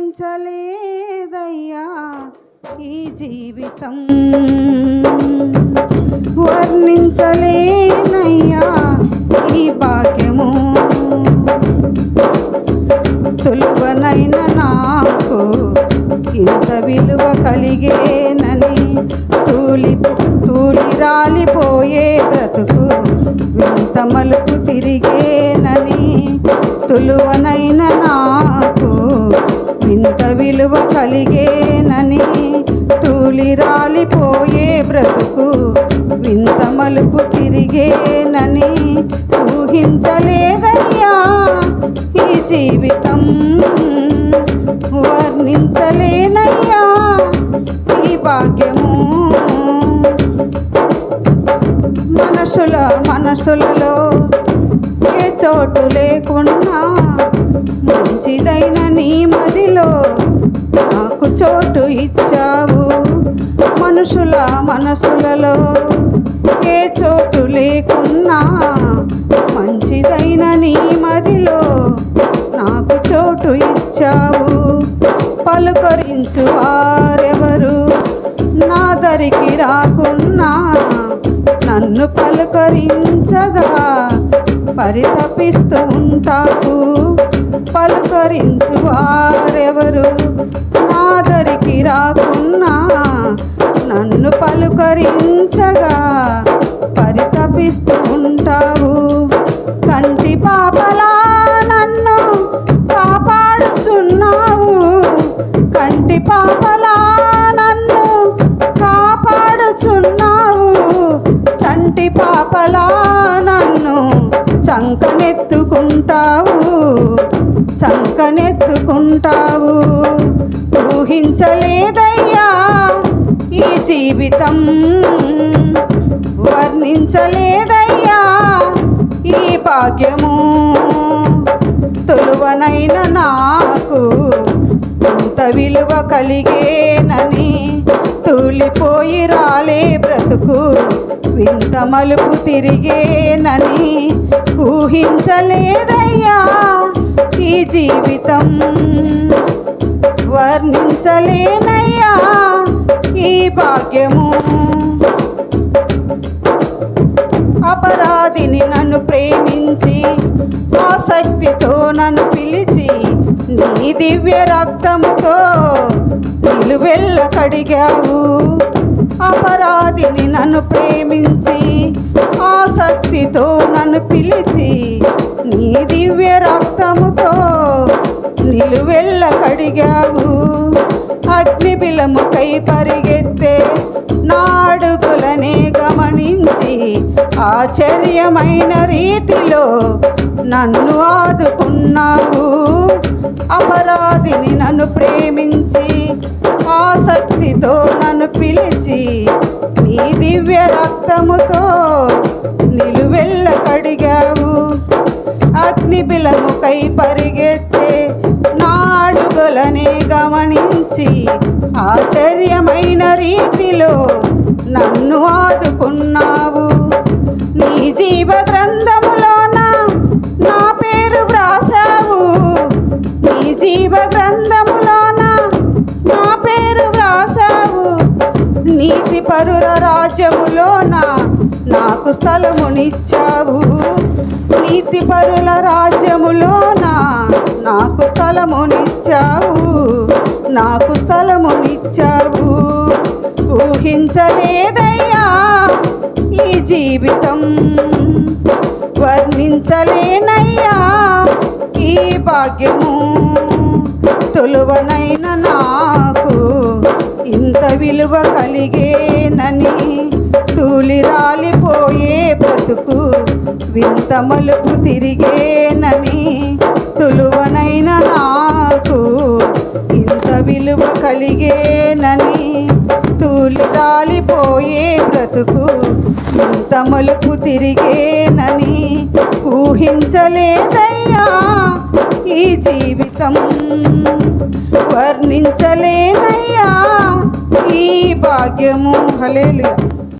వర్ణించలేదయ్యా ఈ జీవితం, వర్ణించలేనయ్యా ఈ భాగ్యము. సులువనైన నాకు ఇంత విలువ కలిగేనని తూలి రాలిపోయే బ్రతుకు వింత మలుపు తిరిగేనని, సులువనైన నాకు ఇంత విలువ కలిగేనని తూలి రాలిపోయే బ్రతుకు వింత మలుపు తిరిగేనని ఊహించలేదయ్యా ఈ జీవితం, వర్ణించలేనయ్యా ఈ భాగ్యము. మనసులలో ఏ చోటు లేకున్నా మంచిదైన నీ మదిలో నాకు చోటు ఇచ్చావు. మనసులలో ఏ చోటు లేకున్నా మంచిదైన నీ మదిలో నాకు చోటు ఇచ్చావు. పలుకరించు వారెవరు నా దరికి రాకున్నా నన్ను పలుకరించగా పరితపిస్తూ ఉంటావు. పలుకరించు వారెవరు నా దరికి రాకున్నా నన్ను పలుకరించగా పరితపిస్తూ ఉంటావు. కంటి పాపలా నన్ను కాపాడుచున్నావు, కంటి పాపలా నన్ను కాపాడుచున్నావు. చంటి పాపలా నన్ను చంకనెత్తుకుంటావు, చంకనెత్తుకుంటావు. ఊహించలేదయ్యా ఈ జీవితం, వర్ణించలేదయ్యా ఈ భాగ్యము. తొలువనైన నాకు ఇంత విలువ కలిగేనని తూలిపోయి రాలే బ్రతుకు వింత మలుపు తిరిగేనని ఊహించలేదయ్యా ఈ జీవితం, వర్ణించలేనయ్యా ఈ భాగ్యము. అపరాధిని నన్ను ప్రేమించి ఆసక్తితో నన్ను పిలిచి నీ దివ్య రక్తముతో నిలువెల్ల కడిగావు. అపరాధిని నన్ను ప్రేమించి ఆసక్తితో నన్ను పిలిచి నీ దివ్య రక్తముతో నిలువెల్ల కడిగావు. అగ్నిబిలముకై పరిగెత్తే నాడుగులనే గమనించి ఆశ్చర్యమైన రీతిలో నన్ను ఆదుకున్నావు. అపరాధిని నన్ను ప్రేమించి ఆసక్తితో నన్ను పిలిచి నీ దివ్య రక్తముతో నిలువెల్ల కడిగావు. అగ్నిబిలముకై పరిగెత్తే నాడుగులనే గమనించి ఆశ్చర్యమైన రీతిలో నన్ను ఆదుకున్నావు. నీ జీవ గ్రంథములోన నా పేరు వ్రాసావు, నీ జీవ గ్రంథములోన నా పేరు వ్రాసావు. నీతి పరుల రాజ్యములోన నాకు స్థలమునిచ్చావు, నీతి పరుల రాజ్యములోన నాకు స్థలమునిచ్చావు, నాకు స్థలమునిచ్చావు. ఊహించలేదయ్యా ఈ జీవితం, వర్ణించలేనయ్యా ఈ భాగ్యము. తొలువనైన నాకు ఇంత విలువ కలిగేనని తూలి రాలిపోయే బ్రతుకు వింత మలుపు తిరిగేనని, తులువనైన నాకు ఇంత విలువ కలిగేనని తూలి రాలిపోయే బ్రతుకు ఇంత మలుపు తిరిగేనని ఊహించలేదయ్యా ఈ జీవితం, వర్ణించలేనయ్యా ఈ భాగ్యము. హల్లెలూయా.